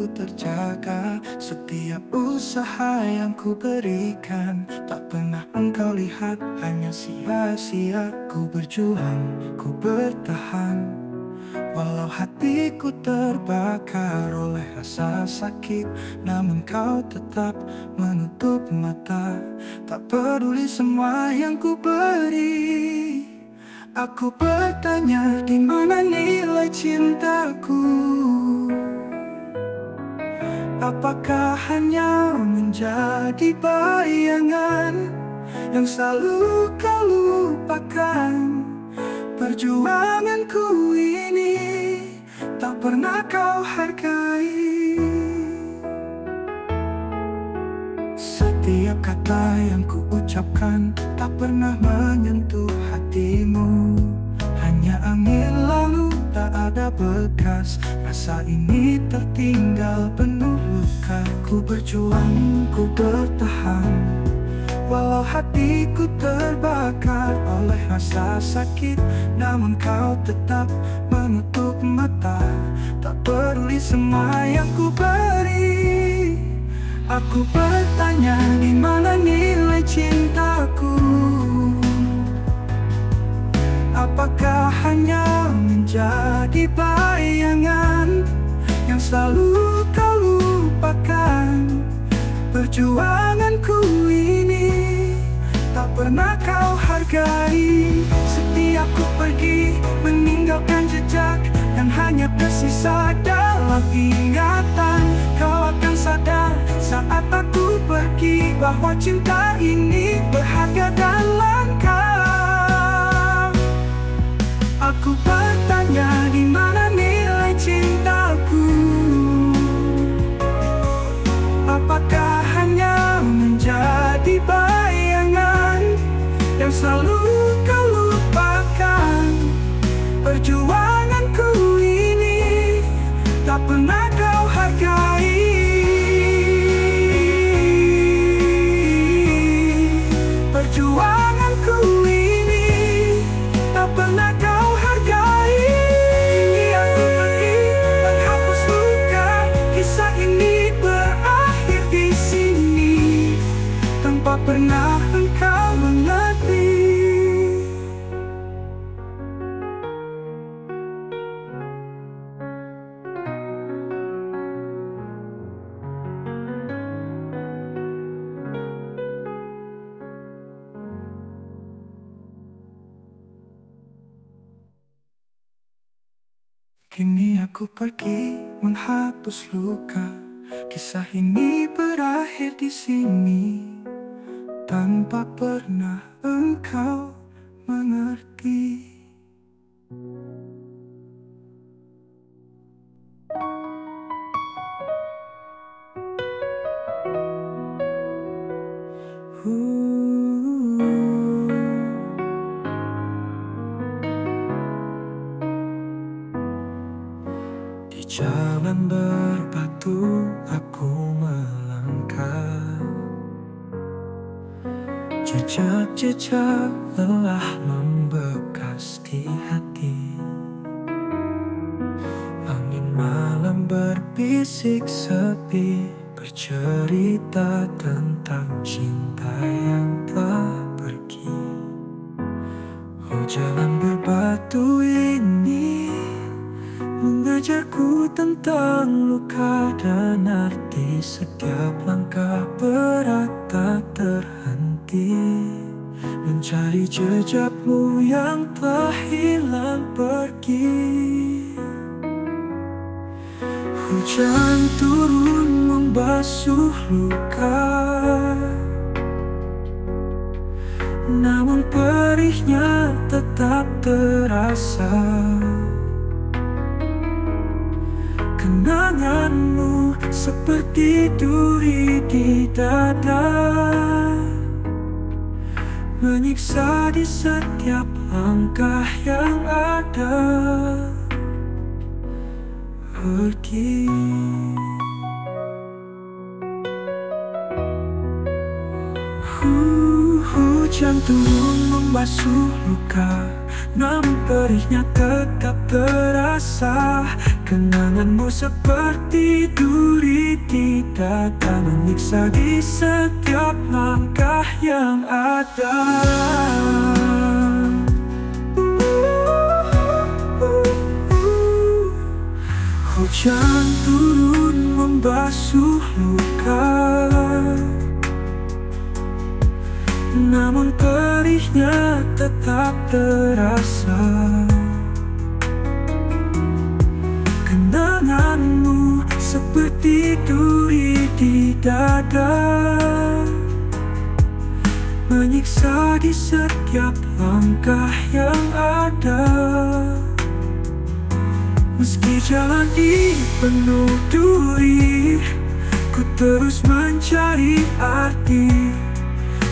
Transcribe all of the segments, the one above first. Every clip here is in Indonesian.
ku terjaga. Setiap usaha yang ku berikan tak pernah engkau lihat, hanya sia-sia. Ku berjuang, ku bertahan, walau hatiku terbakar oleh rasa sakit. Namun kau tetap menutup mata, tak peduli semua yang ku beri. Aku bertanya, di mana nilai cintaku? Apakah hanya menjadi bayangan yang selalu kau lupakan? Perjuanganku ini tak pernah kau hargai. Setiap kata yang ku ucapkan tak pernah menyentuh hatimu. Hanya angin lalu, tak ada bekas. Rasa ini tertinggal penuh luka. Ku berjuang, ku bertahan, walau hatiku terbakar oleh rasa sakit. Namun kau tetap menutup mata, tak peduli semua yang ku beri. Aku bertanya, di mana nilai cintaku? Apakah hanya menjadi bayangan yang selalu kau lupakan? Perjuanganku ini tak pernah kau hargai. Setiap ku pergi meninggalkan jejak yang hanya tersisa dalam ingatan. Kau akan sadar saat aku pergi bahwa cinta ini berharga dan langka. Aku bertanya, di mana nilai cintaku? Apakah hanya menjadi bayangan yang selalu kau lupakan? Perjuanganku ini tak pernah kau hargai. Perjuanganku ini tak pernah kau hargai. Kini aku pergi menghapus luka. Kisah ini berakhir di sini tanpa pernah engkau mengerti. Kini aku pergi menghapus luka. Kisah ini berakhir di sini tanpa pernah engkau mengerti. Di jalan berbatu aku melangkah, jejak-jejak lelah membekas di hati. Angin malam berbisik sepi, bercerita tentang cinta yang telah pergi. Oh, jalan berbatu ini mengajarku tentang luka dan arti. Setiap langkah berat tak terhenti, mencari jejakmu yang telah hilang pergi. Hujan turun membasuh luka, namun perihnya tetap terasa. Kenanganmu seperti duri di dada, menyiksa di setiap langkah yang ada. Pergi. Hujan turun membasuh luka, namun perihnya tetap terasa. Kenanganmu seperti duri di dada, menyiksa di setiap langkah yang ada. Hujan turun membasuh luka, namun perihnya tetap terasa. Kenanganmu seperti duri di dada, menyiksa di setiap langkah yang ada. Meski jalan ini penuh duri, ku terus mencari arti.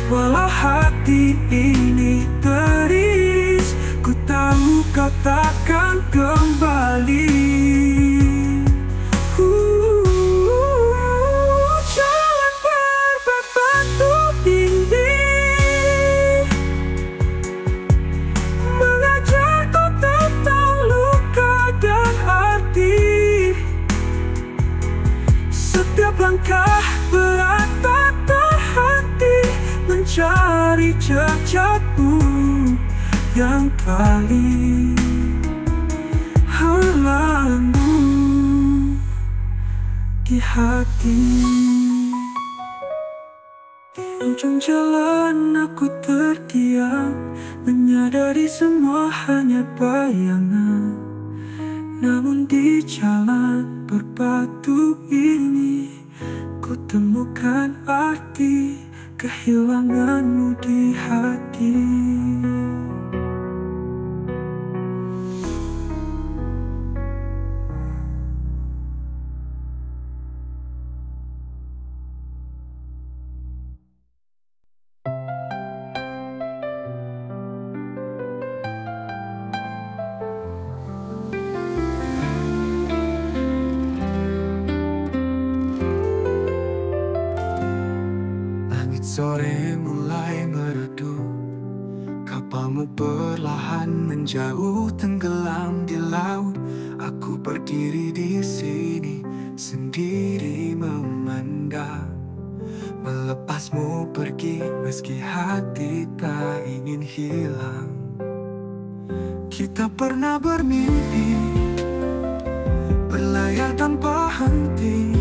Walau hati ini teriris, ku tahu kau takkan kembali. Jalan berbatu ini mengajarku tentang luka dan arti. Setiap langkah berat tak terhenti, mencari jejakmu yang kali halanmu di hati. Di ujung jalan aku terdiam, menyadari semua hanya bayangan. Namun di jalan berbatu ini, ku temukan arti kehilanganmu di hati. Sore mulai meredup, kapalmu perlahan menjauh tenggelam di laut. Aku berdiri di sini sendiri memandang, melepasmu pergi meski hati tak ingin hilang. Kita pernah bermimpi, berlayar tanpa henti,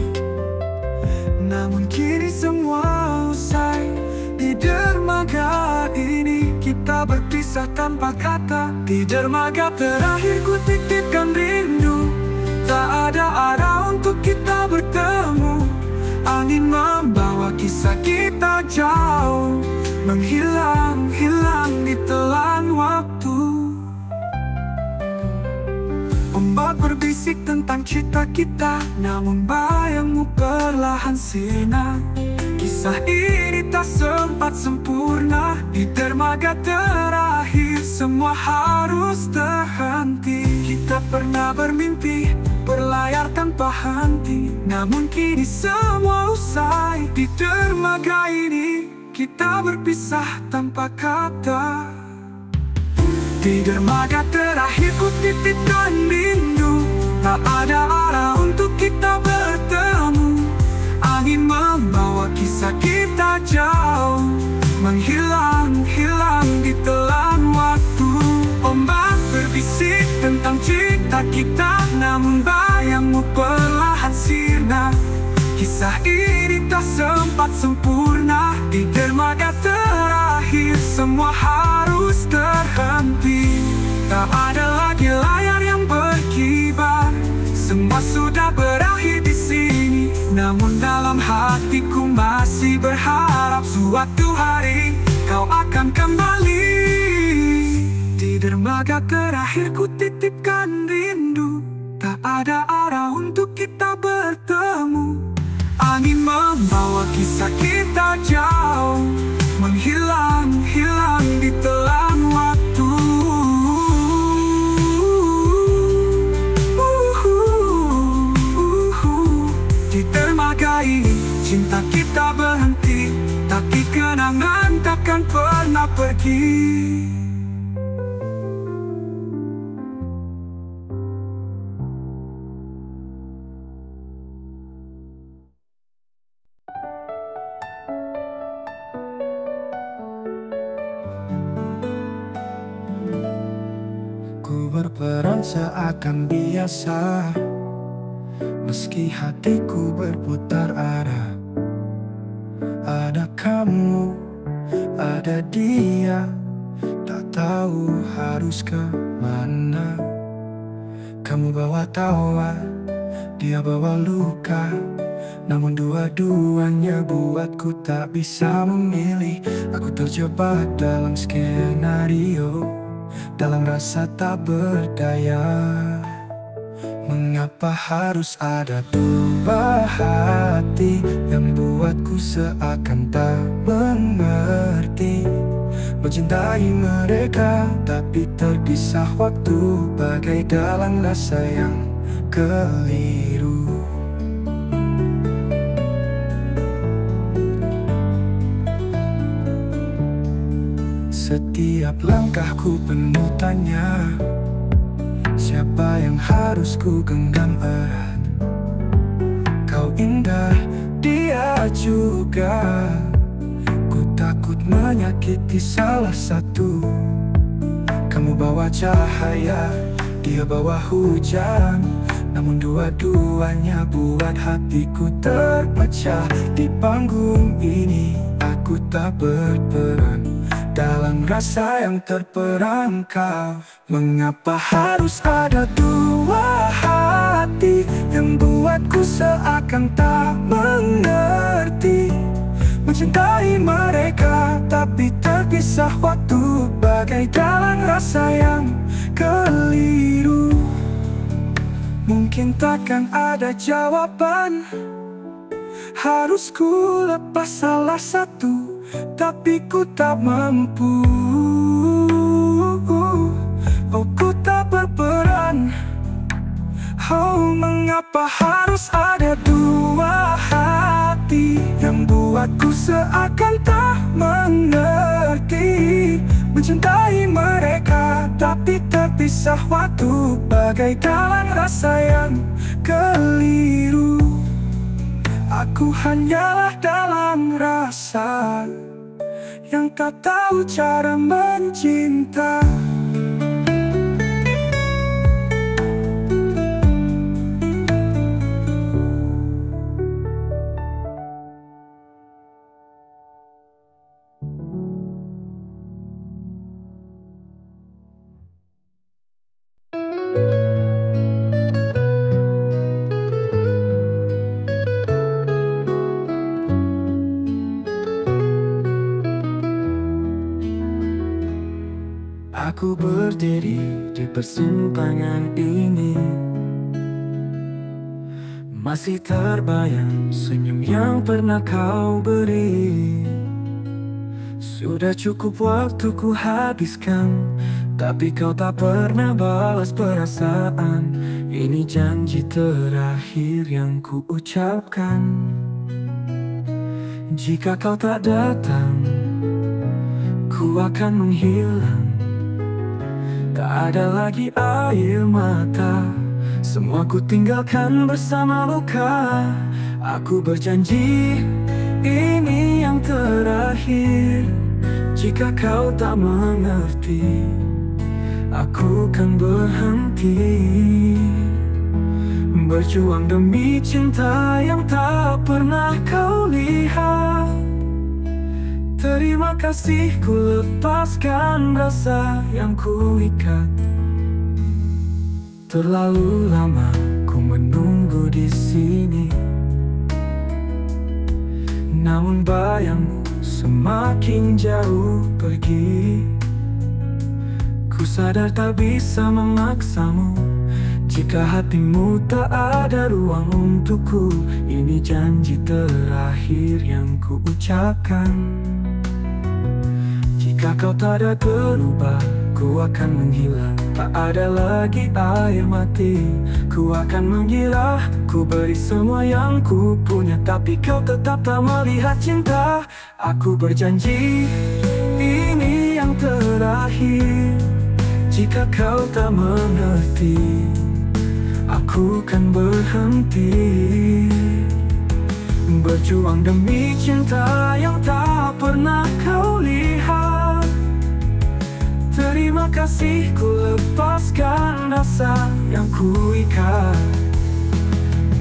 namun kini semua usai. Di dermaga ini kita berpisah tanpa kata. Di dermaga terakhir ku titipkan rindu, tak ada arah untuk kita bertemu. Angin membawa kisah kita jauh, menghilang-hilang di telan waktu. Ombak berbisik tentang cita kita, namun bayangmu perlahan sirna. Kisah ini tak sempat sempurna. Di dermaga terakhir semua harus terhenti. Kita pernah bermimpi, berlayar tanpa henti, namun kini semua usai. Di dermaga ini kita berpisah tanpa kata. Di dermaga terakhir ku titipkan rindu, tak ada arah untuk kita bertemu. Angin membawa kisah kita jauh, menghilang-hilang di telan waktu. Ombak berbisik tentang cita kita, namun bayangmu perlahan sirna. Kisah ini tak sempat sempurna. Di dermaga terakhir semua harus terhenti. Tak ada lagi layar yang berkibar, semua sudah berakhir di sini. Namun dalam hatiku masih berharap suatu hari kau akan kembali. Di dermaga terakhir ku titipkan rindu, tak ada arah untuk kita bertemu. Angin membawa kisah kita jauh, menghilang-hilang di telan waktu. Di dermaga ini cinta kita berhenti, tapi kenangan takkan pernah pergi. berjalan seakan biasa, meski hatiku berputar arah. Ada kamu, ada dia, tak tahu harus kemana. Kamu bawa tawa, dia bawa luka, namun dua-duanya buatku tak bisa memilih. Aku terjebak dalam skenario, dalam rasa tak berdaya. Mengapa harus ada dua hati yang buatku seakan tak mengerti? Mencintai mereka tapi terpisah waktu, bagai dalam rasa yang keliru. Setiap langkahku penuh tanya, siapa yang harus ku genggam erat? Kau indah, dia juga. Ku takut menyakiti salah satu. Kamu bawa cahaya, dia bawa hujan, namun dua-duanya buat hatiku terpecah. Di panggung ini aku tak berperan, dalam rasa yang terperangkap. Mengapa harus ada dua hati yang buatku seakan tak mengerti? Mencintai mereka tapi terpisah waktu, bagai dalam rasa yang keliru. Mungkin takkan ada jawaban, harus ku lepas salah satu, tapi ku tak mampu. Oh, ku tak berperan. Oh, mengapa harus ada dua hati yang buatku seakan tak mengerti? Mencintai mereka tapi terpisah waktu, bagai dalam rasa yang keliru. Aku hanyalah dalam rasa yang tak tahu cara mencinta. Aku berdiri di persimpangan ini, masih terbayang senyum yang pernah kau beri. Sudah cukup waktu ku habiskan, tapi kau tak pernah balas perasaan. Ini janji terakhir yang ku ucapkan. Jika kau tak datang, ku akan menghilang. Tak ada lagi air mata, semua ku tinggalkan bersama luka. Aku berjanji ini yang terakhir. Jika kau tak mengerti, aku kan berhenti. Berjuang demi cinta yang tak pernah kau lihat. Terima kasih, ku lepaskan rasa yang ku ikat. Terlalu lama ku menunggu di sini, namun bayangmu semakin jauh pergi. Ku sadar tak bisa memaksamu, jika hatimu tak ada ruang untukku. Ini janji terakhir yang ku ucapkan. Jika kau tak ada berubah, ku akan menghilang. Tak ada lagi air mati, ku akan menggila. Ku beri semua yang ku punya, tapi kau tetap tak melihat cinta. Aku berjanji ini yang terakhir. Jika kau tak mengerti, aku kan berhenti. Berjuang demi cinta yang tak pernah kau lihat. Terima Terima kasih ku lepaskan rasa yang ku ikat.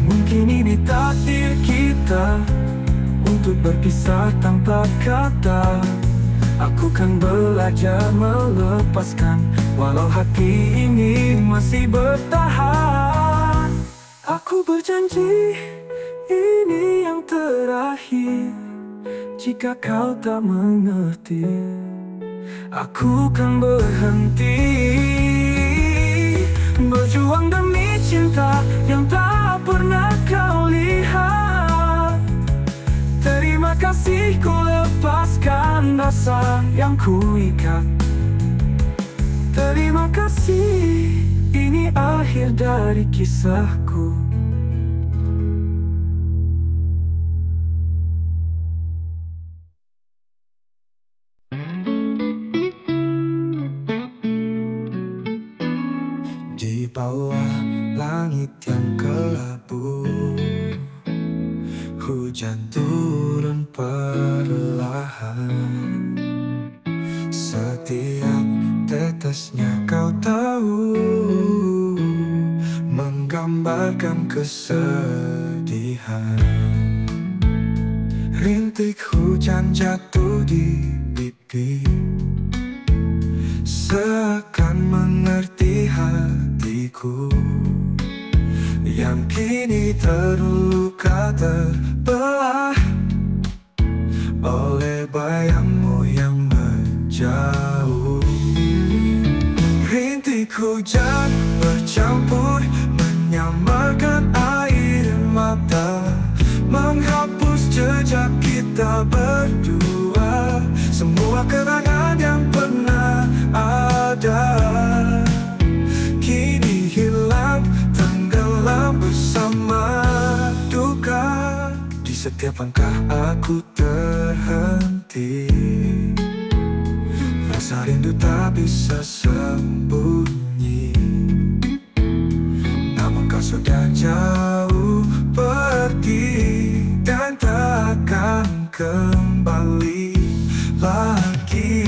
Mungkin ini takdir kita untuk berpisah tanpa kata. Aku kan belajar melepaskan, walau hati ini masih bertahan. Aku berjanji ini yang terakhir. Jika kau tak mengerti, aku kan berhenti berjuang demi cinta yang tak pernah kau lihat. Terima kasih ku lepaskan rasa yang ku ikat. Terima kasih, ini akhir dari kisahku. Di bawah langit yang kelabu, hujan turun perlahan. Setiap tetesnya kau tahu menggambarkan kesedihan. Rintik hujan jatuh di pipi, seakan mengerti hatiku yang kini terluka terbelah oleh bayangmu yang menjauh. Rintik hujan bercampur menyamarkan air mata, menghapus jejak kita berdua. Semua kenangan yang pernah ada kini hilang, tenggelam bersama duka. Di setiap langkah aku terhenti, rasa rindu tak bisa sembunyi. Namun kau sudah jauh pergi dan takkan kembali lagi.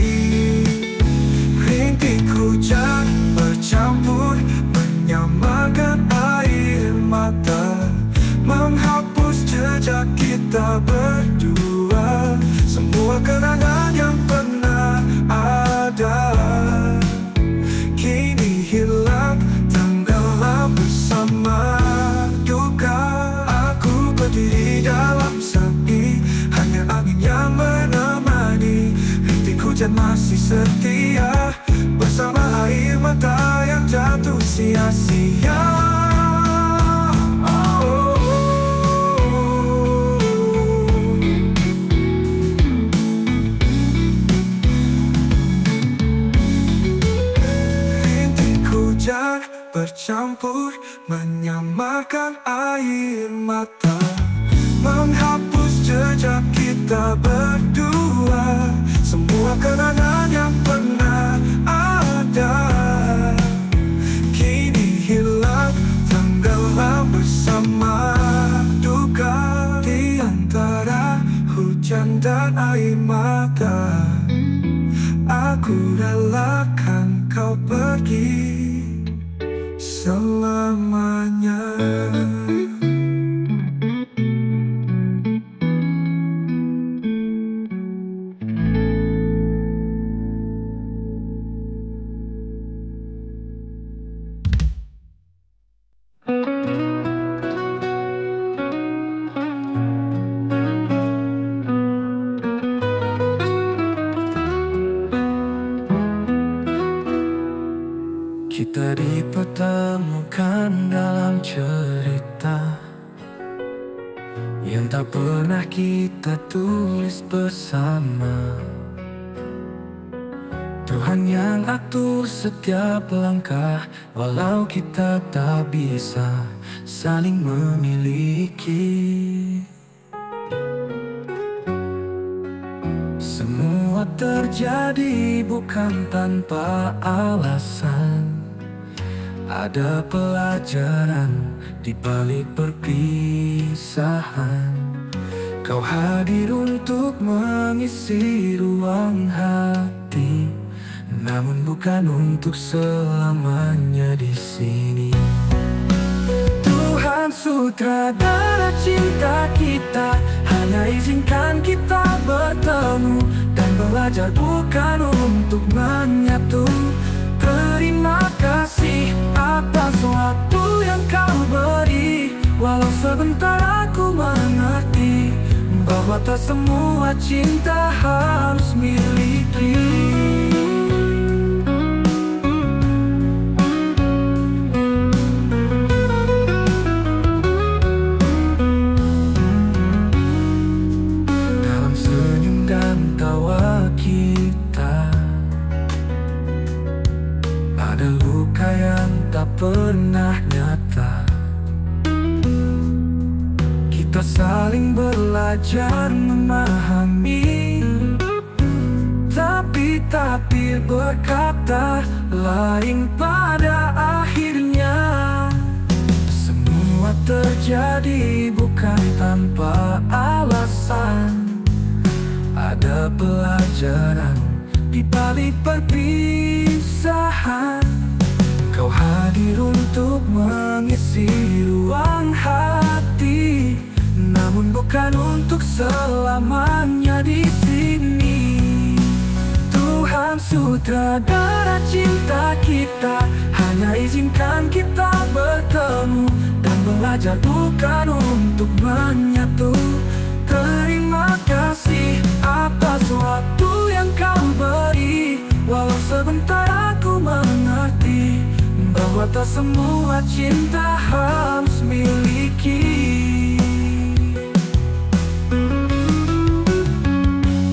Rintik hujan bercampur menyamarkan air mata, menghapus jejak kita berdua. Semua kenangan yang pernah ada kini hilang, tenggelam bersama duka. Aku berdiri dalam sepi, hanya angin yang menemani. Rintik hujan masih setia bersama air mata yang jatuh sia-sia. Rintik hujan bercampur menyamarkan air mata, menghapus jejak kita berdua. Semua kenangan yang pernah ada kini hilang, tenggelam bersama duka. Di antara hujan dan air mata, aku relakan kau pergi selamanya. Kita dipertemukan dalam cerita yang tak pernah kita tulis bersama. Tuhan yang atur setiap langkah, walau kita tak bisa saling memiliki. Semua terjadi bukan tanpa alasan. Ada pelajaran di balik perpisahan. Kau hadir untuk mengisi ruang hati, namun bukan untuk selamanya di sini. Tuhan sutradara cinta kita, hanya izinkan kita bertemu dan belajar, bukan untuk menyatu. Terima kasih atas waktu yang kau beri, walau sebentar aku mengerti bahwa tak semua cinta harus miliki. Dalam senyum dan tawa kita ada luka yang tak pernah nyata. Kita saling belajar memahami, tapi takdir berkata lain pada akhirnya. Semua terjadi bukan tanpa alasan, ada pelajaran di balik perpisahan. Kau hadir untuk mengisi ruang hati, namun bukan untuk selamanya di sini. Tuhan sutradara cinta kita, hanya izinkan kita bertemu dan belajar, bukan untuk menyatu. Terima kasih atas waktu yang kau beri, walau sebentar aku mengerti bahwa tak semua cinta harus miliki.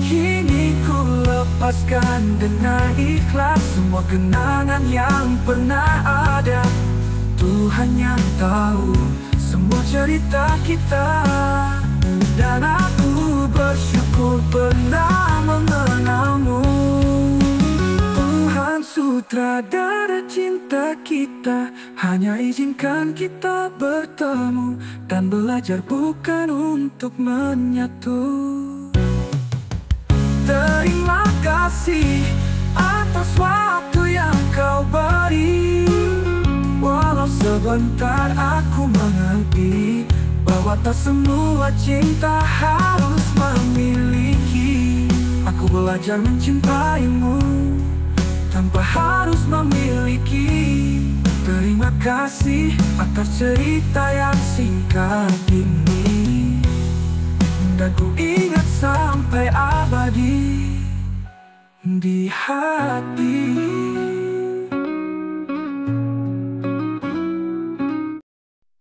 Kini ku lepaskan dengan ikhlas semua kenangan yang pernah ada. Tuhan yang tahu semua cerita kita, dan aku bersyukur pernah mengenalmu. Tuhan sutradara cinta kita, hanya izinkan kita bertemu dan belajar, bukan untuk menyatu. Terima kasih atas waktu yang kau beri, walau sebentar aku mengerti bahwa tak semua cinta harus memiliki. Aku belajar mencintaimu tanpa harus memiliki. Terima kasih atas cerita yang singkat ini, dan ku ingat sampai abadi di hati.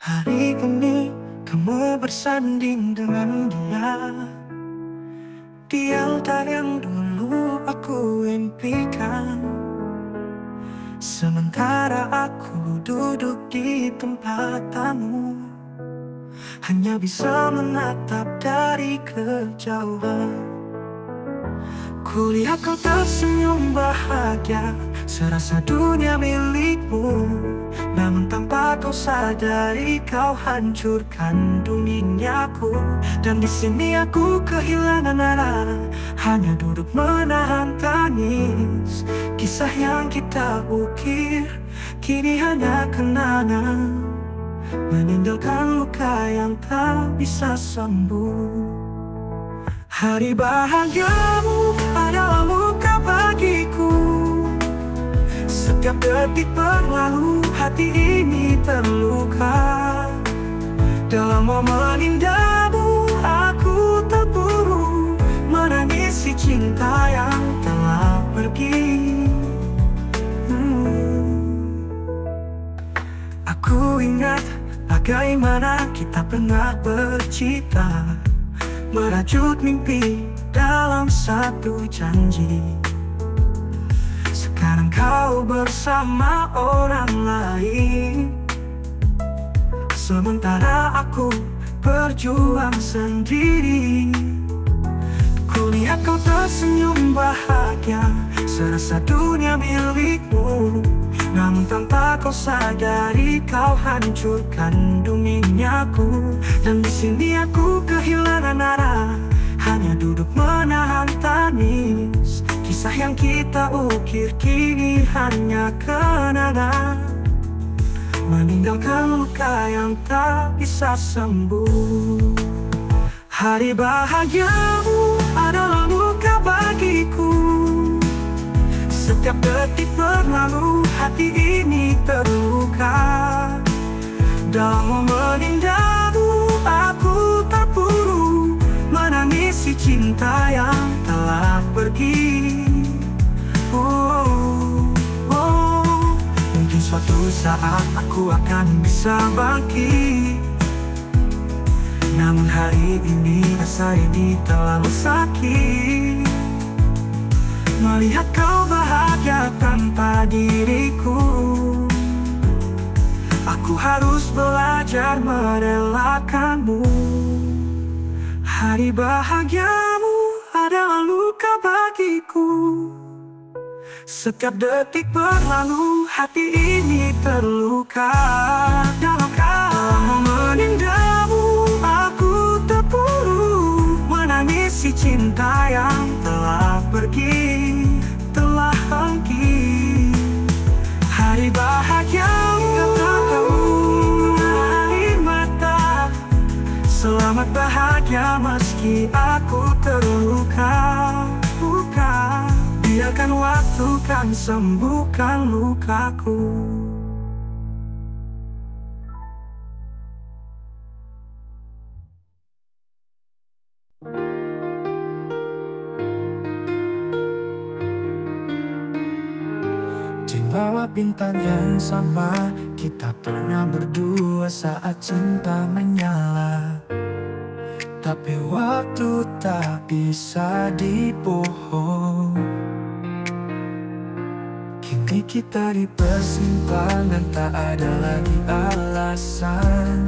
Hari ini kamu bersanding dengan dia, di altar yang dulu aku impikan. Sementara aku duduk di tempat tamu, hanya bisa menatap dari kejauhan. Kulihat kau tersenyum bahagia, serasa dunia milikmu. Namun tanpa kau sadari kau hancurkan duniaku. Dan di sini aku kehilangan arah, hanya duduk menahan tangis. Kisah yang kita ukir kini hanya kenangan, meninggalkan luka yang tak bisa sembuh. Hari bahagiamu adalah luka bagiku. Setiap detik berlalu, hati ini terluka. Dalam momen indahmu, aku terburu menangisi cinta yang telah pergi. Aku ingat bagaimana kita pernah bercita, merajut mimpi dalam satu janji. Sekarang kau bersama orang lain, sementara aku berjuang sendiri. Kulihat kau tersenyum bahagia, serasa dunia milikmu. Namun tanpa kau sadari kau hancurkan duniaku. Dan di sini aku kehilangan arah, hanya duduk menahan tangis. Kisah Kisah yang kita ukir kini hanya kenangan, meninggalkan luka yang tak bisa sembuh. Hari bahagiamu adalah luka bagiku. Setiap detik berlalu, hati ini terluka. Dalam momen indahmu, aku terpuruk, menangisi cinta yang telah pergi. Mungkin suatu saat aku akan bisa bangkit, namun hari ini rasa ini terlalu sakit. Melihat kau bahagia tanpa diriku, aku harus belajar merelakanmu. Hari bahagiamu adalah luka bagiku. Setiap detik berlalu, hati ini terluka. Dalam momen indahmu, aku terpuruk, menangisi cinta yang telah pergi, telah pergi. Hari bahagiamu air mata. Selamat bahagia meski aku terluka. Biarkan waktu kan sembuhkan lukaku. Di bawah bintang yang sama, kita pernah berdua saat cinta menyala. Tapi waktu tak bisa dibohong. Kini kita di persimpangan, tak ada lagi alasan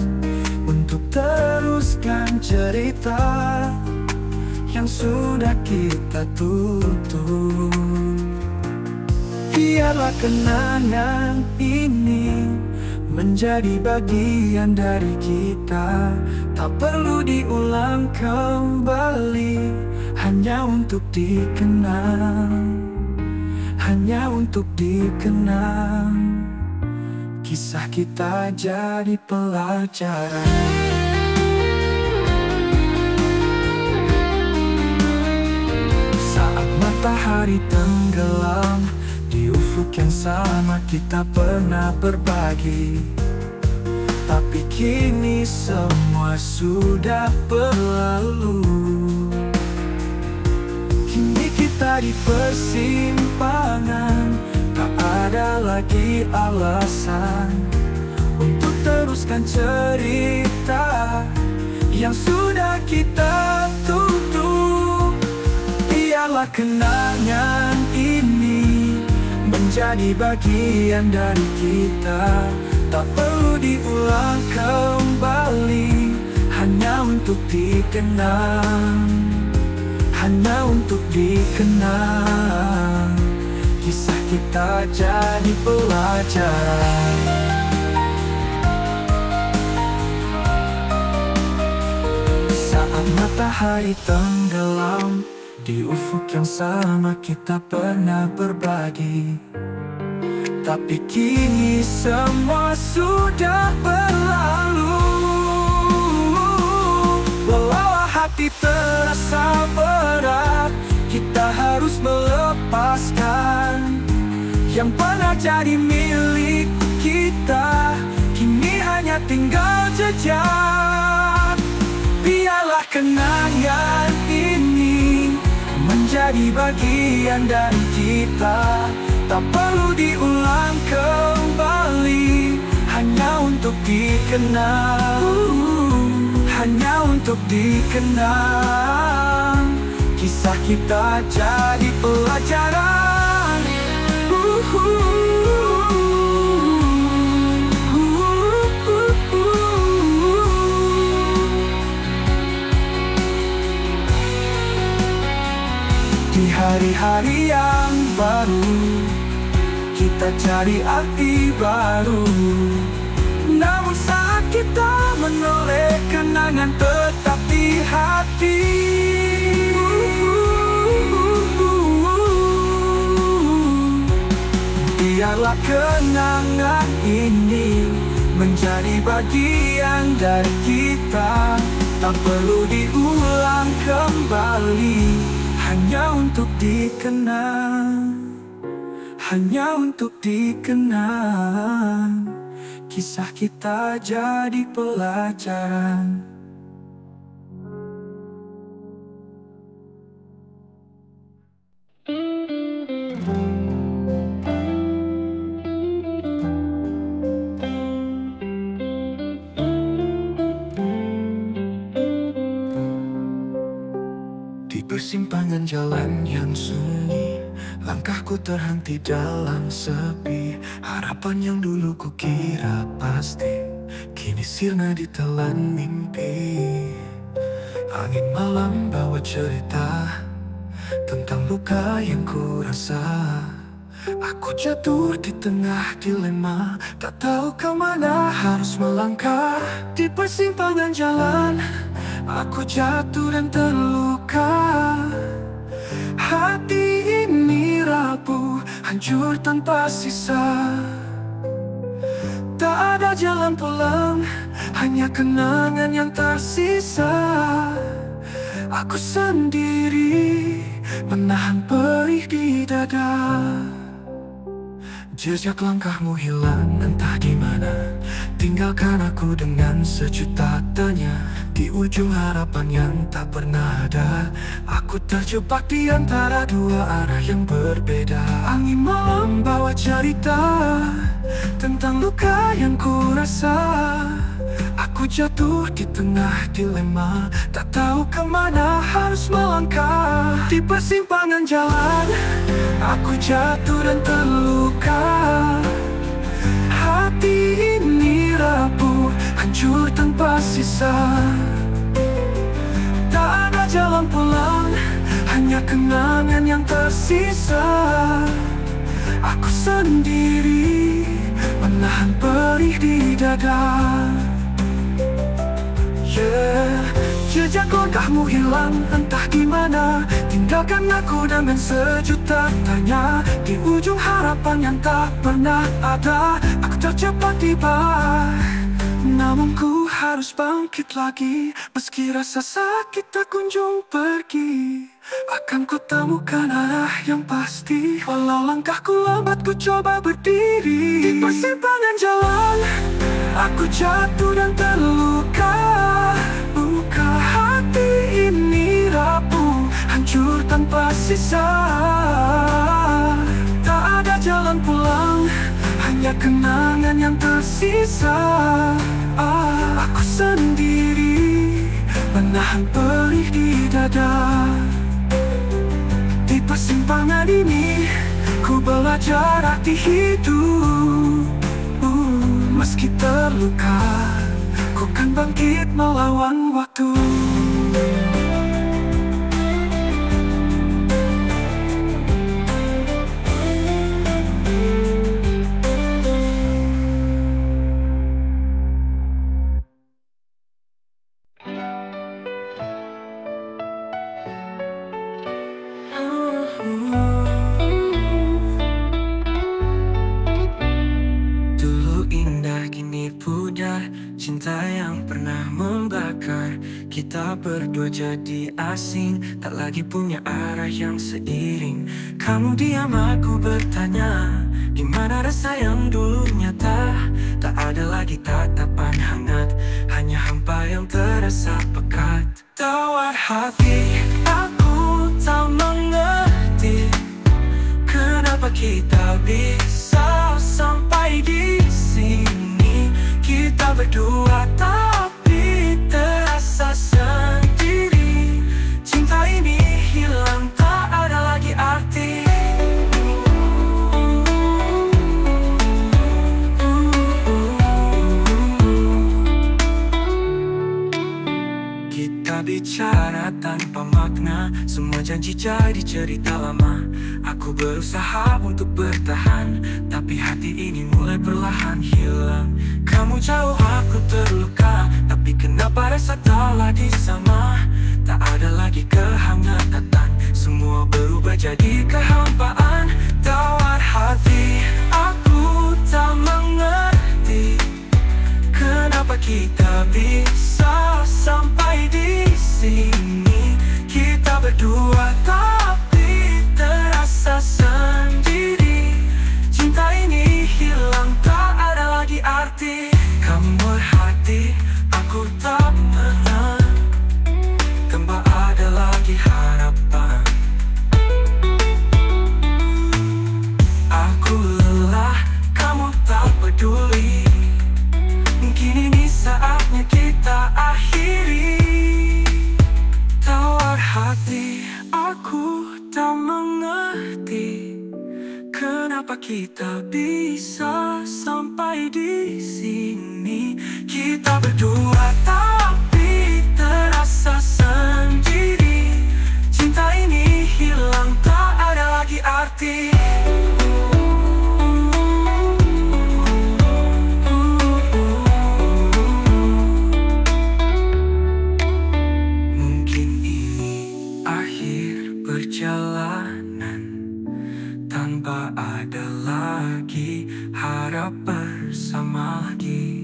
untuk teruskan cerita yang sudah kita tutup. Biarlah kenangan ini menjadi bagian dari kita, tak perlu diulang kembali, hanya untuk dikenang, hanya untuk dikenang. Kisah kita jadi pelajaran. Saat matahari tenggelam, di ufuk yang sama kita pernah berbagi. Tapi kini semua sudah berlalu. Kini kita di persimpangan, tak ada lagi alasan untuk teruskan cerita yang sudah kita tutup. Biarlah kenangan ini menjadi bagian dari kita, tak perlu diulang kembali, hanya untuk dikenang, hanya untuk dikenang. Kisah kita jadi pelajaran. Saat matahari tenggelam, di ufuk yang sama kita pernah berbagi. Tapi kini semua sudah berlalu. Walau hati terasa berat, kita harus melepaskan yang pernah jadi milik kita. Kini hanya tinggal jejak. Biarlah kenangan ini menjadi bagian dari kita, tak perlu diulang kembali, hanya untuk dikenang, hanya untuk dikenang. Kisah kita jadi pelajaran. Di hari-hari yang baru, kita cari arti baru. Namun saat kita menoleh, kenangan tetap di hati. Biarlah kenangan ini menjadi bagian dari kita, tak perlu diulang kembali, hanya untuk dikenang, hanya untuk dikenang. Kisah kita jadi pelajaran. Di persimpangan jalan yang sunyi, langkahku terhenti dalam sepi. Harapan yang dulu kukira pasti, kini sirna ditelan mimpi. Angin malam bawa cerita tentang luka yang ku rasa. Aku jatuh di tengah dilema, tak tahu kemana harus melangkah. Di persimpangan jalan aku jatuh dan terluka. Hati ini rapuh, hancur tanpa sisa. Tak ada jalan pulang, hanya kenangan yang tersisa. Aku sendiri menahan perih di dada. Jejak langkahmu hilang entah di mana, tinggalkan aku dengan sejuta tanya. Di ujung harapan yang tak pernah ada, aku terjebak di antara dua arah yang berbeda. Angin malam bawa cerita tentang luka yang ku rasa. Aku jatuh di tengah dilema, tak tahu kemana harus melangkah. Di persimpangan jalan aku jatuh dan terluka. Hati ini rapuh, hancur tanpa sisa. Tak ada jalan pulang, hanya kenangan yang tersisa. Aku sendiri menahan perih di dada. Jejak langkahmu hilang entah di mana, tinggalkan aku dengan sejuta tanya. Di ujung harapan yang tak pernah ada, aku terjebak di bawah. Namun ku harus bangkit lagi, meski rasa sakit tak kunjung pergi. Akan ku temukan arah yang pasti, walau langkahku lambat ku coba berdiri. Di persimpangan jalan aku jatuh dan terluka. Luka hati ini rapuh, hancur tanpa sisa. Tak ada jalan pulang, hanya kenangan yang tersisa. Aku sendiri menahan perih di dada. Di persimpangan ini ku belajar arti hidup. Meski terluka, ku kan bangkit melawan waktu. Cinta yang pernah membakar kita berdua jadi asing, tak lagi punya arah yang seiring. Kamu diam, aku bertanya, di mana rasa yang dulu nyata? Tak ada lagi tatapan hangat, hanya hampa yang terasa pekat. Tawar hati, aku tak mengerti kenapa kita bisa sampai di sini. Kita berdua tapi terasa sendiri. Cinta ini hilang, tak ada lagi arti. Kita bicara tanpa makna, semua janji jadi cerita lama. Aku berusaha untuk bertahan, tapi hati ini mulai perlahan hilang. Kamu jauh, aku terluka, tapi kenapa rasa tak lagi sama? Tak ada lagi kehangatan, semua berubah jadi kehampaan. Tawar hati, aku Kenapa kita bisa sampai di sini? Kita berdua tapi terasa sendiri. Cinta ini hilang, tak ada lagi arti. Mungkin ini akhir perjalanan, tanpa ada lagi harap bersama lagi.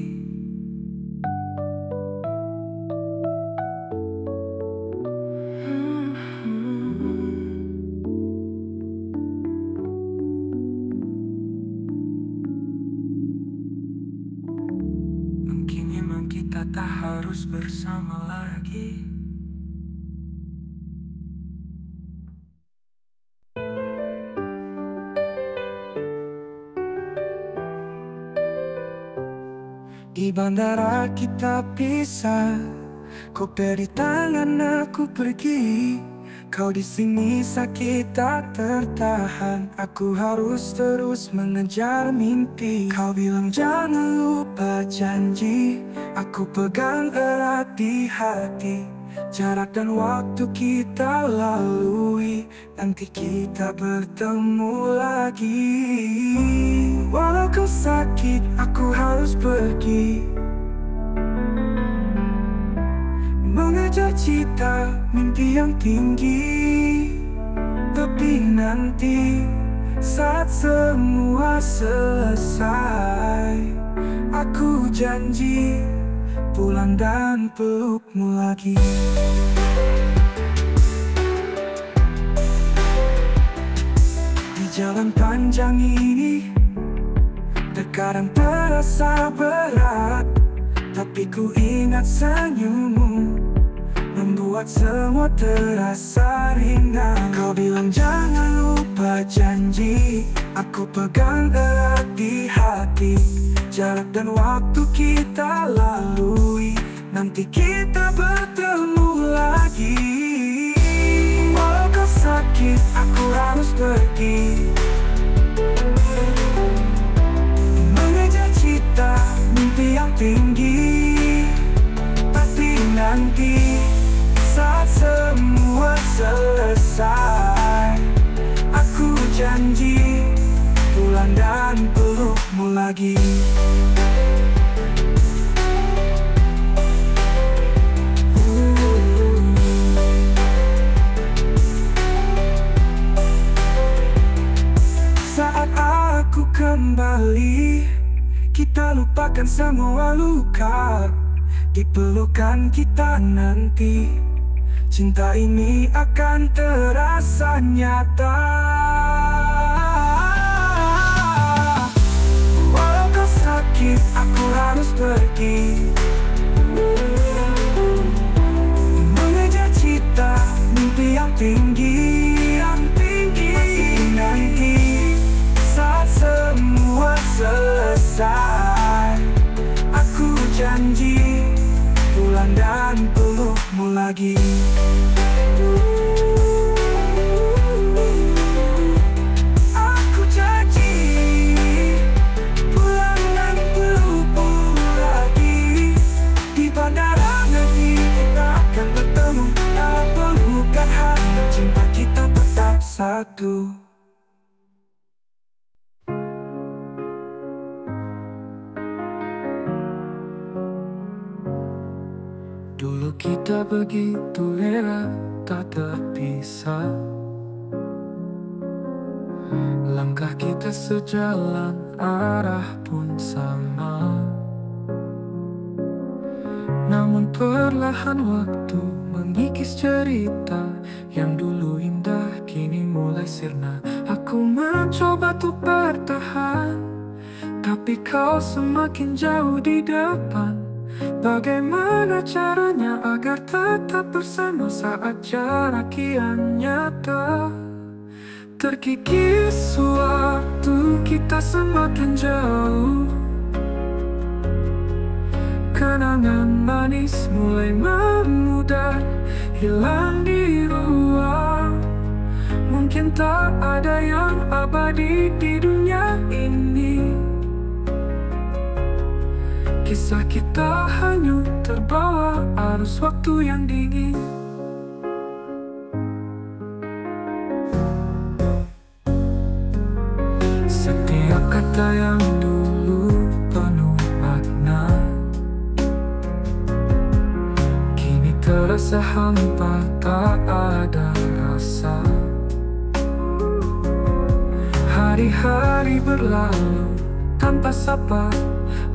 Mungkin memang kita tak harus bersama lagi. Di bandara kita pisah, kau beri tangan aku pergi. Kau di sini sakit tak tertahan, aku harus terus mengejar mimpi. Kau bilang jangan lupa janji, aku pegang erat di hati. Jarak dan waktu kita lalui, nanti kita bertemu lagi. Walau kau sakit, aku harus pergi mengejar cita, mimpi yang tinggi. Tapi nanti saat semua selesai, aku janji pulang dan pelukmu lagi. Di jalan panjang ini terkadang terasa berat, tapi ku ingat senyummu membuat semua terasa ringan. Kau bilang jangan lupa janji, aku pegang erat di hati. Jarak dan waktu kita lalui, nanti kita bertemu lagi. Walau kau sakit, aku harus pergi mengejar cita, mimpi yang tinggi. Tapi nanti saat semua selesai, aku janji pulang dan pelukmu lagi. Saat aku kembali, kita lupakan semua luka. Di pelukan kita nanti, cinta ini akan terasa nyata. Walau kau sakit, aku harus pergi mengejar cita, mimpi yang tinggi. Tapi nanti saat semua selesai, aku janji pulang dan pelukmu lagi. Aku janji pulang dan pelukmu lagi. Di bandara nanti kita akan bertemu, tak pelukan hati, cinta kita tetap satu. Dulu kita begitu era tak terpisah, langkah kita sejalan, arah pun sama. Namun perlahan waktu mengikis cerita yang dulu indah kini mulai sirna. Aku mencoba untuk bertahan, tapi kau semakin jauh di depan. Bagaimana caranya agar tetap bersama saat jarak kian nyata? Terkikis waktu kita semakin jauh, kenangan manis mulai memudar, hilang di ruang. Mungkin tak ada yang abadi di dunia ini. Kisah kita hanyut terbawa arus waktu yang dingin. Setiap kata yang dulu penuh makna kini terasa hampa, tak ada rasa. Hari-hari berlalu tanpa sapa,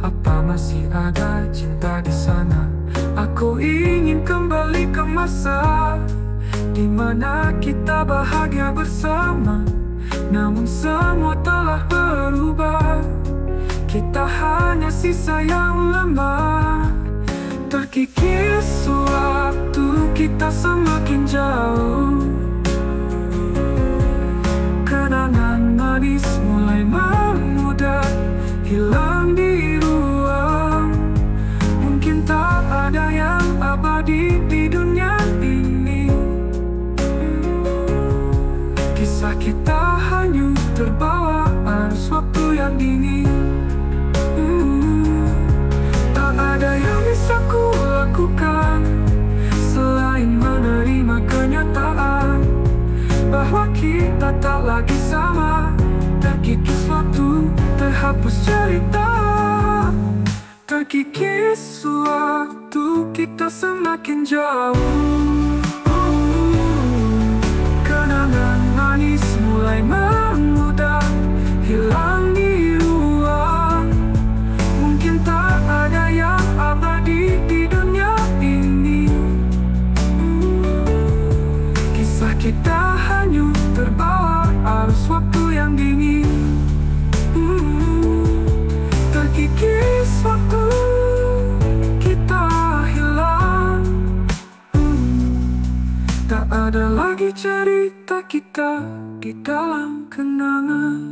apa masih ada cinta di sana? Aku ingin kembali ke masa di mana kita bahagia bersama. Namun semua telah berubah, kita hanya sisa yang lemah. Terkikis waktu, kita semakin jauh. Kenangan manis mulai memudar, hilang di ruang. Mungkin tak ada yang abadi di dunia ini. Kisah kita hanyut terbawa arus waktu yang dingin. Tak ada yang bisa ku lakukan selain menerima kenyataan bahwa kita tak lagi sama. Terkikis waktu, terhapus cerita. Terkikis waktu, kita semakin jauh. Kenangan manis mulai memudar, hilang di ruang. Mungkin tak ada yang abadi di dunia ini. Kisah kita hanyut terbawa arus waktu yang dingin. Terkikis waktu, kita hilang. Tak ada lagi cerita kita di dalam kenangan.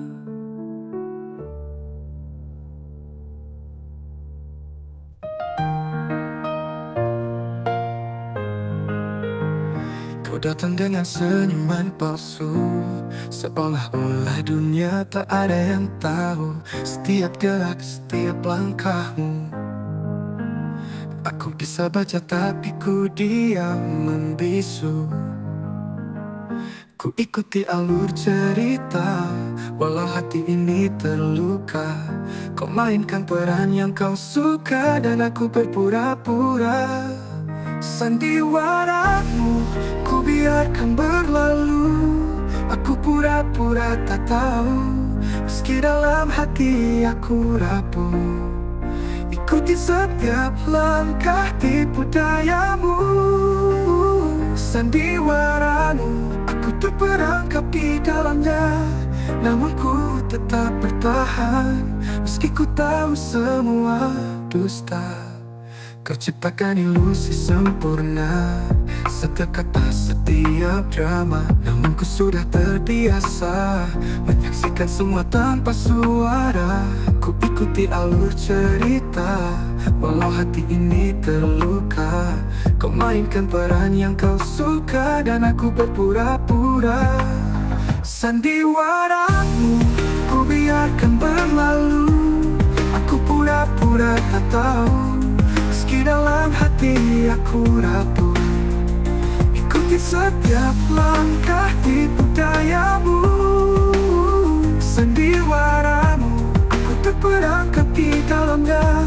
Kau datang dengan senyuman palsu, seolah-olah dunia tak ada yang tahu setiap gerak, setiap langkahmu. Aku bisa baca tapi ku diam membisu. Ku ikuti alur cerita, walau hati ini terluka. Kau mainkan peran yang kau suka dan aku berpura-pura. Sandiwaramu ku biarkan berlalu. Aku pura-pura tak tahu, meski dalam hati aku rapuh. Ikuti setiap langkah tipu dayamu. Sandiwaramu, aku terperangkap di dalamnya. Namun ku tetap bertahan, meski ku tahu semua dusta. Kau ciptakan ilusi sempurna, setiap kata, setiap drama. Namun ku sudah terbiasa menyaksikan semua tanpa suara. Ku ikuti alur cerita, walau hati ini terluka. Kau mainkan peran yang kau suka dan aku berpura-pura. Sandiwaramu ku biarkan berlalu. Aku pura-pura tak tahu, meski dalam hati aku rapuh. Ikuti setiap langkah tipu dayamu. Sandiwaramu, aku terperangkap di dalamnya.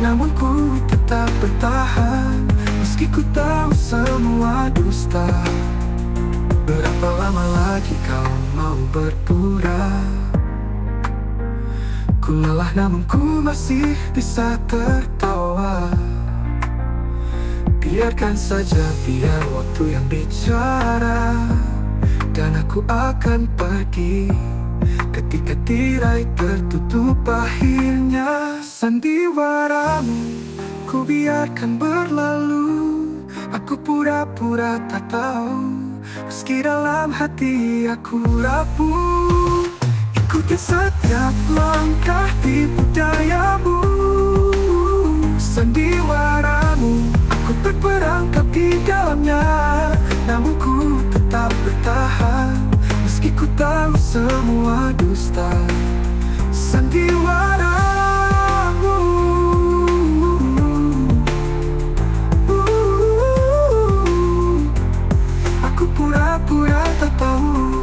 Namun ku tetap bertahan, meski ku tahu semua dusta. Berapa lama lagi kau mau berpura? Ku lelah namun ku masih bisa tertawa. Biarkan saja, biar waktu yang bicara. Dan aku akan pergi ketika tirai tertutup akhirnya. Sandiwaramu ku biarkan berlalu. Aku pura-pura tak tahu, meski dalam hati aku rapuh. Ikuti setiap langkah tipu dayamu. Sandiwaramu, aku terperangkap di dalamnya. Namun ku tetap bertahan, semua dusta sandiwaramu. Aku pura-pura tak tahu.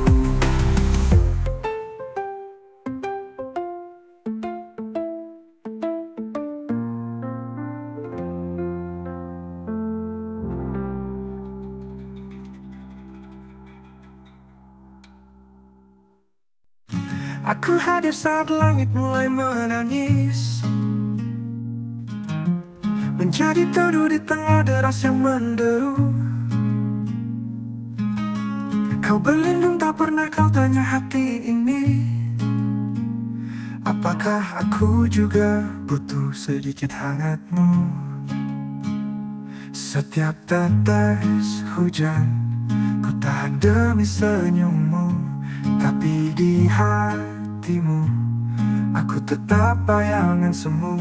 Aku hadir saat langit mulai menangis, menjadi teduh di tengah deras yang menderu. Kau berlindung, tak pernah kau tanya hati ini, apakah aku juga butuh sedikit hangatmu. Setiap tetes hujan ku tahan demi senyummu, tapi di hatimu aku tetap bayangan semu.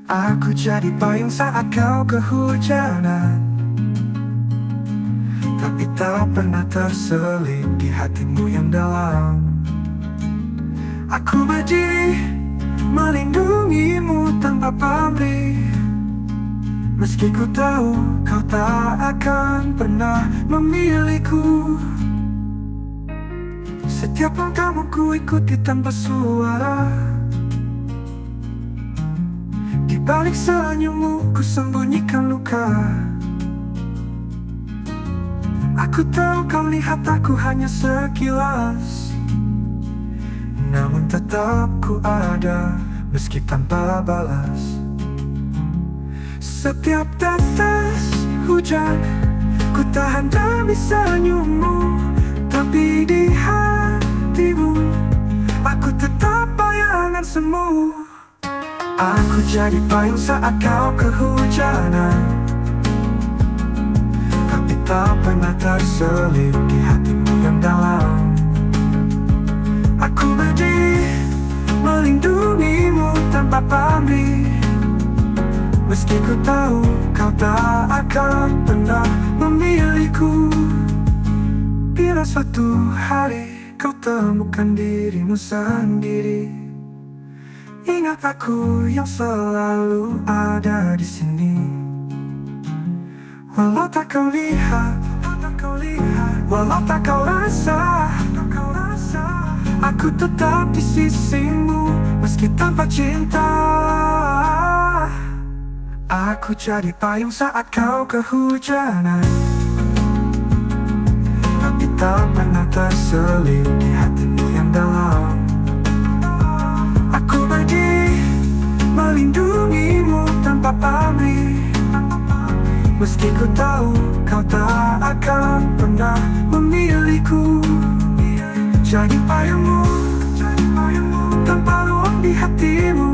Aku jadi payung saat kau kehujanan, tapi tak pernah terselip di hatimu yang dalam. Aku berdiri melindungimu tanpa pamrih, meski ku tahu kau tak akan pernah memilikiku. Setiap langkahmu ku ikuti tanpa suara, di balik senyummu ku sembunyikan luka. Aku tahu kau lihat aku hanya sekilas, namun tetap ku ada meski tanpa balas. Setiap tetes hujan ku tahan demi senyummu, tapi di hatimu aku tetap bayangan semu. Aku jadi payung saat kau kehujanan, tapi tak pernah terselip di hatimu yang dalam. Aku berdiri melindungimu tanpa pamrih, meski ku tahu kau tak akan pernah memilikiku. Bila suatu hari kau temukan dirimu sendiri, ingat aku yang selalu ada di sini. Walau tak kau lihat, walau tak kau rasa, aku tetap di sisimu meski tanpa cinta. Aku jadi payung saat kau kehujanan, tapi tak pernah terselip di hatimu yang dalam. Aku berdiri melindungimu tanpa pamrih, meski ku tahu kau tak akan pernah memilikiku. Jadi payungmu tanpa ruang di hatimu,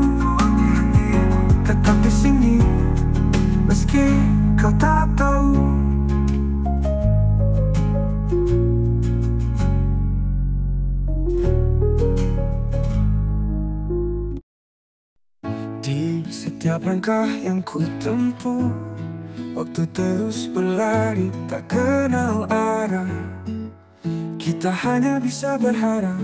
tetap di sini meski kau tak tahu. Di setiap langkah yang ku tempuh, waktu terus berlari tak kenal arah. Kita hanya bisa berharap,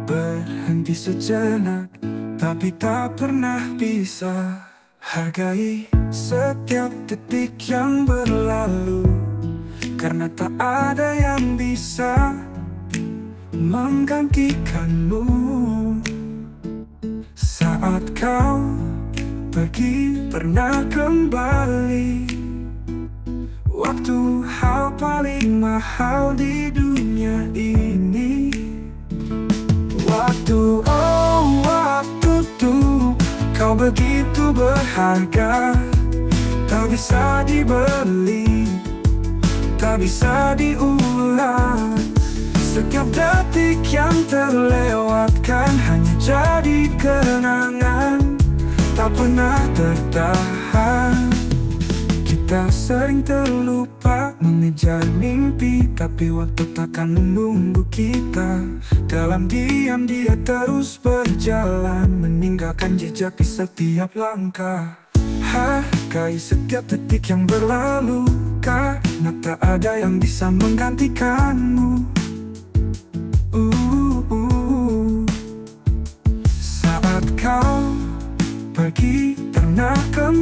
berhenti sejenak, tapi tak pernah bisa hargai setiap detik yang berlalu, karena tak ada yang bisa menggantikanmu. Saat kau pergi pernah kembali, waktu hal paling mahal di dunia ini. Waktu, oh waktu tuh kau begitu berharga, tak bisa dibeli, tak bisa diulang. Setiap detik yang terlewatkan hanya jadi kenangan, tak pernah tertahan. Kita sering terlupa mengejar mimpi, tapi waktu takkan menunggu kita. Dalam diam dia terus berjalan, meninggalkan jejak di setiap langkah. Hargai setiap detik yang berlalu, karena tak ada yang bisa menggantikanmu.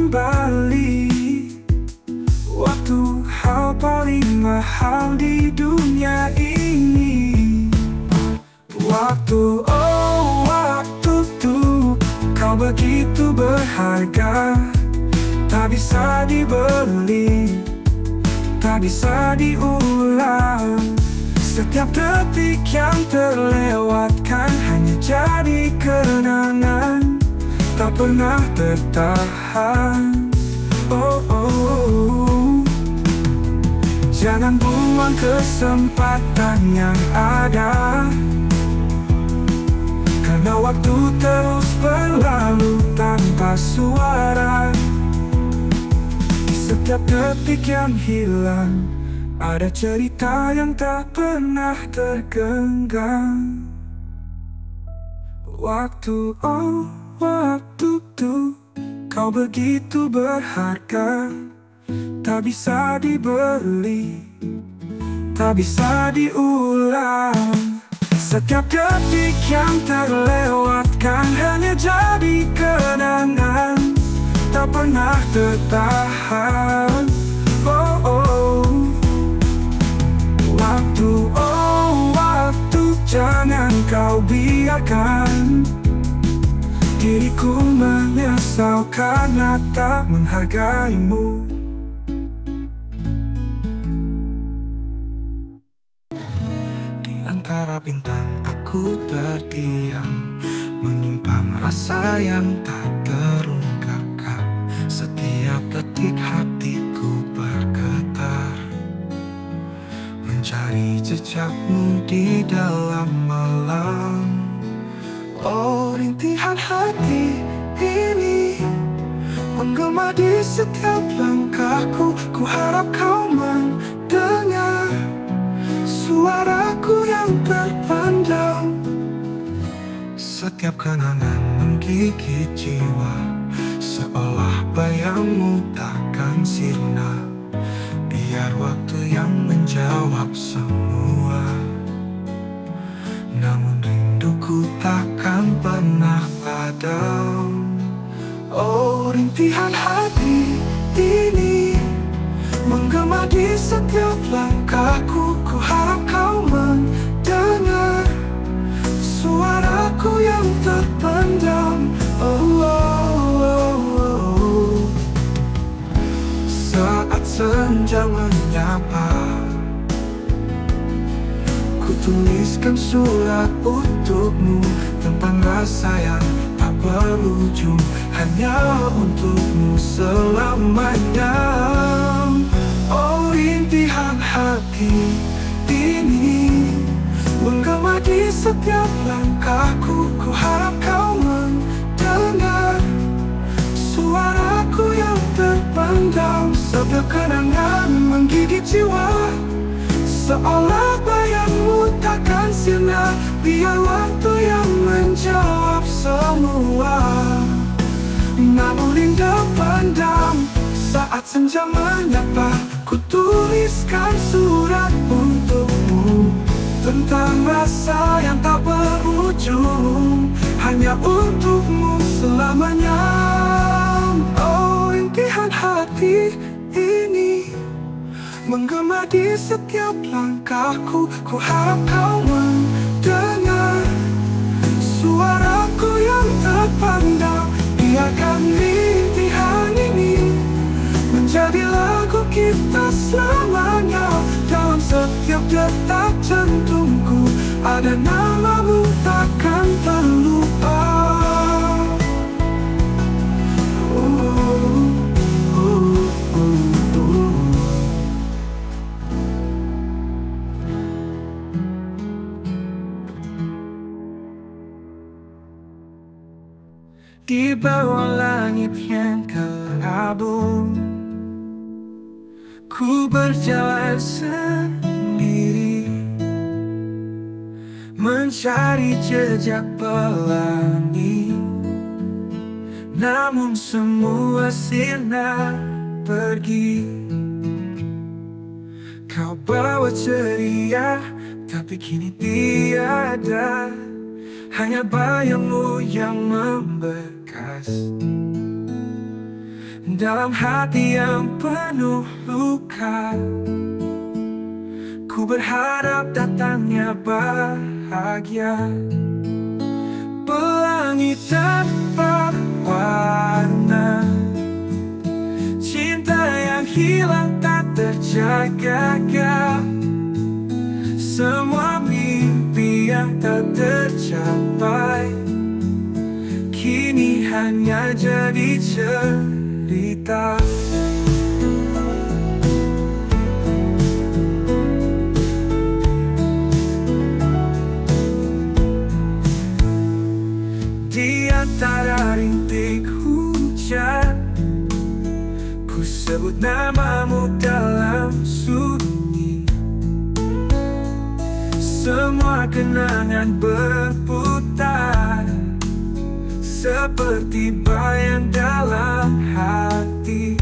kembali. Waktu hal paling mahal di dunia ini. Waktu, oh waktu tuh, kau begitu berharga. Tak bisa dibeli, tak bisa diulang. Setiap detik yang terlewatkan hanya jadi kenangan, tak pernah tertahan. Oh, oh, oh. Jangan buang kesempatan yang ada, karena waktu terus berlalu tanpa suara. Di setiap detik yang hilang ada cerita yang tak pernah tergenggam. Waktu, oh waktu tuh, kau begitu berharga. Tak bisa dibeli, tak bisa diulang. Setiap detik yang terlewatkan hanya jadi kenangan, tak pernah tertahan. Oh, oh. Waktu, oh waktu, jangan kau biarkan diriku menyesal karena tak menghargaimu. Di antara bintang aku terdiam, menyimpan rasa yang tak terungkapkan. Setiap detik hatiku bergetar, mencari jejakmu di dalam malam. Oh rintihan hati ini menggema di setiap langkahku. Ku harap kau mendengar suaraku yang terpendam. Setiap kenangan menggigit jiwa, seolah bayangmu takkan sirna. Biar waktu yang menjawab semua, namun rinduku takkan pernah padam. Oh rintihan hati ini menggema di setiap langkahku. Ku harap kau mendengar suaraku yang terpendam. Oh, oh, oh, oh. Saat senja menyapa, ku tuliskan surat untukmu tentang rasa yang tak berujung, hanya untukmu selamanya. Oh rintihan hati ini menggema di setiap langkahku. Ku harap kau mendengar suaraku yang terpendam. Setiap kenangan menggigit jiwa, seolah bayangmu takkan sirna. Biar waktu yang menjawab semua, namun rindu pendam. Saat senja menyapa, ku tuliskan surat untukmu tentang rasa yang tak berujung, hanya untukmu selamanya. Oh rintihan hati ini menggema di setiap langkahku. Ku harap kau mendengar suaraku yang terpendam. Biarkan rintihan ini menjadi lagu kita selamanya. Dalam setiap detak jantungku ada namamu takkan terlupa. Di bawah langit yang kelabu, ku berjalan sendiri, mencari jejak pelangi. Namun semua sirna pergi. Kau bawa ceria, tapi kini tiada, hanya bayangmu yang membekas. dalam hati yang penuh luka. Ku berharap datangnya bahagia, pelangi tanpa warna, cinta yang hilang tak terjaga, semua mimpi yang tak tercapai kini hanya jadi cerita. Di antara rintik hujan, ku sebut namamu dalam sunyi. Semua kenangan berputar seperti bayang dalam hati.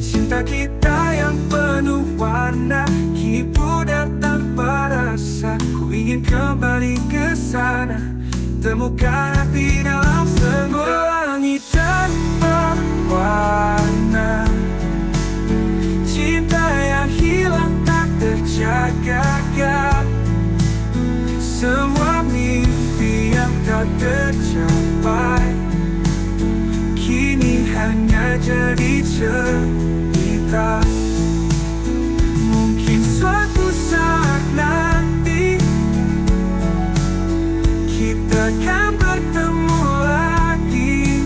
Cinta kita yang penuh warna, hiburan tanpa rasa. Ku ingin kembali ke sana, temukan hati dalam semua langit tanpa warna, cinta yang hilang tak terjaga, semua mimpi yang tak tercapai kini hanya jadi cerita. Mungkin suatu saat nanti kita akan bertemu lagi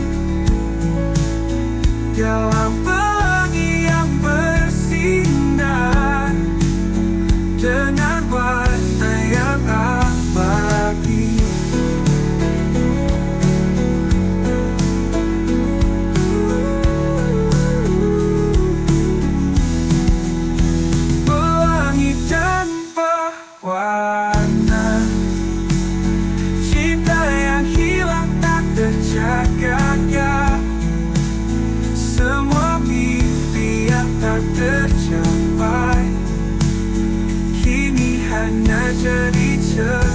dalam pelangi yang bersinar dengan warna yang abadi. Pelangi tanpa warna, cinta yang hilang tak terjaga, semua mimpi yang tak tercapai kini hanya jadi cerita.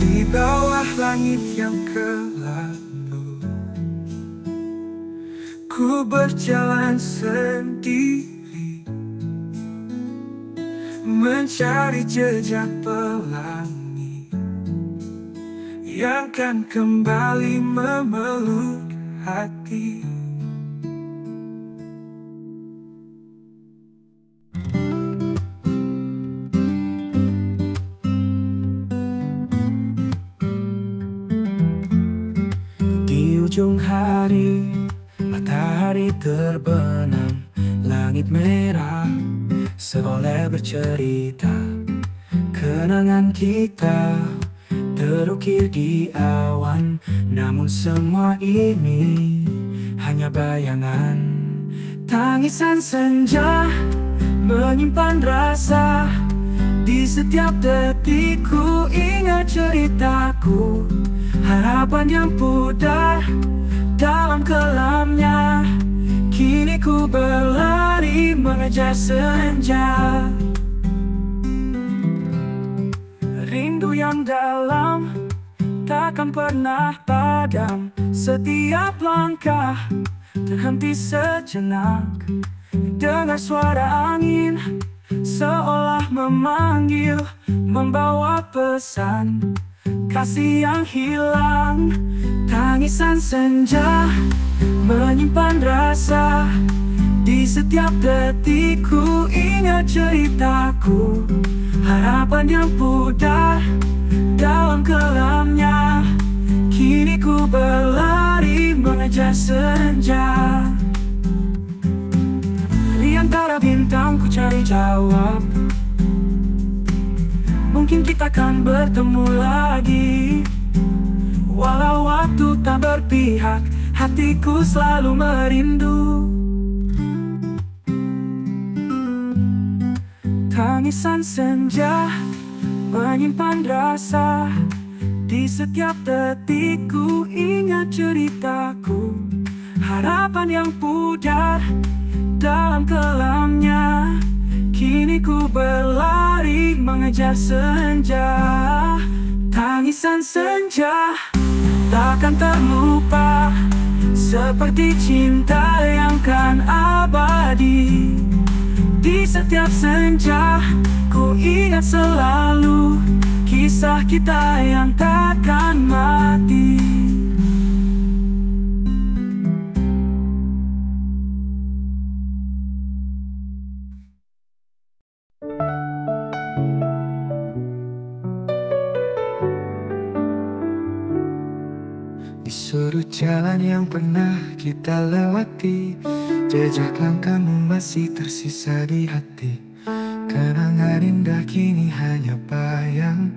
Di bawah langit yang kelabu, ku berjalan sendiri, mencari jejak pelangi yang kan kembali memeluk hati. Di ujung hari, matahari terbenam, langit merah seolah bercerita. Kenangan kita terukir di awan, namun semua ini hanya bayangan. Tangisan senja menyimpan rasa, di setiap detik ku ingat ceritaku. Harapan yang pudar dalam kelamnya, kini ku berlari mengejar senja. Rindu yang dalam takkan pernah padam, setiap langkah terhenti sejenak. Dengar suara angin seolah memanggil, membawa pesan kasih yang hilang. Tangisan senja menyimpan rasa, di setiap detik ku ingat ceritaku. Harapan yang pudar dalam kelamnya, kini ku berlari mengejar senja. Di antara bintang ku cari jawab, mungkin kita akan bertemu lagi. Walau waktu tak berpihak, hatiku selalu merindu. Tangisan senja menyimpan rasa, di setiap detik ku ingat ceritaku. Harapan yang pudar dalam kelamnya, kini ku berlari mengejar senja. Tangisan senja takkan terlupa, seperti cinta yang kan abadi. Di setiap senja ku ingat selalu kisah kita yang takkan mati. Di sudut jalan yang pernah kita lewati, jejak langkahmu masih tersisa di hati. Kenangan indah kini hanya bayang,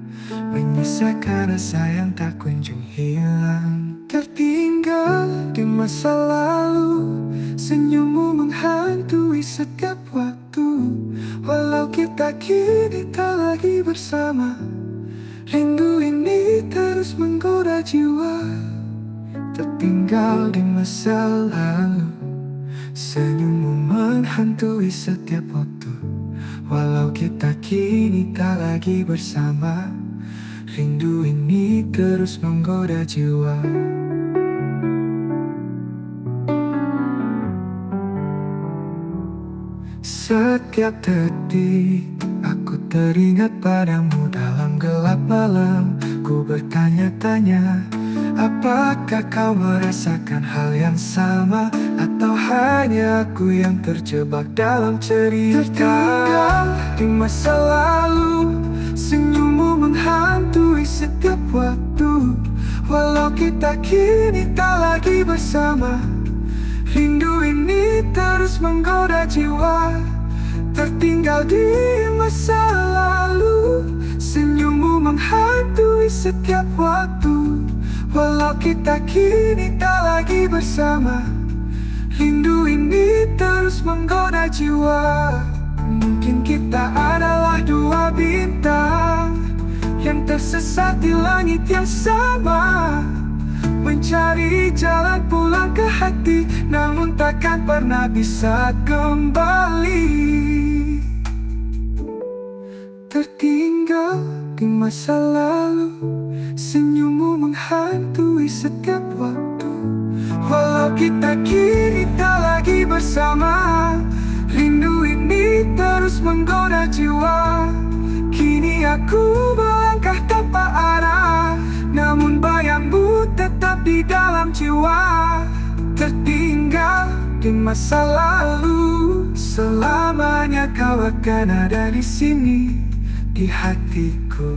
menyisakan rasa yang tak kunjung hilang. Tertinggal di masa lalu, senyummu menghantui setiap waktu. Walau kita kini tak lagi bersama, rindu ini terus menggoda jiwa. Tertinggal di masa lalu, senyummu menghantui setiap waktu. Walau kita kini tak lagi bersama, rindu ini terus menggoda jiwa. Setiap detik aku teringat padamu dalam gelap malam. Ku bertanya-tanya, apakah kau merasakan hal yang sama, atau hanya aku yang terjebak dalam cerita? Tertinggal di masa lalu, senyummu menghantui setiap waktu. Walau kita kini tak lagi bersama, rindu ini terus menggoda jiwa. Tertinggal di masa lalu, senyummu menghantui setiap waktu. Walau kita kini tak lagi bersama, rindu ini terus menggoda jiwa. Mungkin kita adalah dua bintang yang tersesat di langit yang sama, mencari jalan pulang ke hati, namun takkan pernah bisa kembali. Tertinggal di masa lalu, senyummu menghantui setiap waktu. Walau kita kini tak lagi bersama, rindu ini terus menggoda jiwa. Kini aku melangkah tanpa arah, namun bayangmu tetap di dalam jiwa. Tertinggal di masa lalu, selamanya kau akan ada di sini, di hatiku.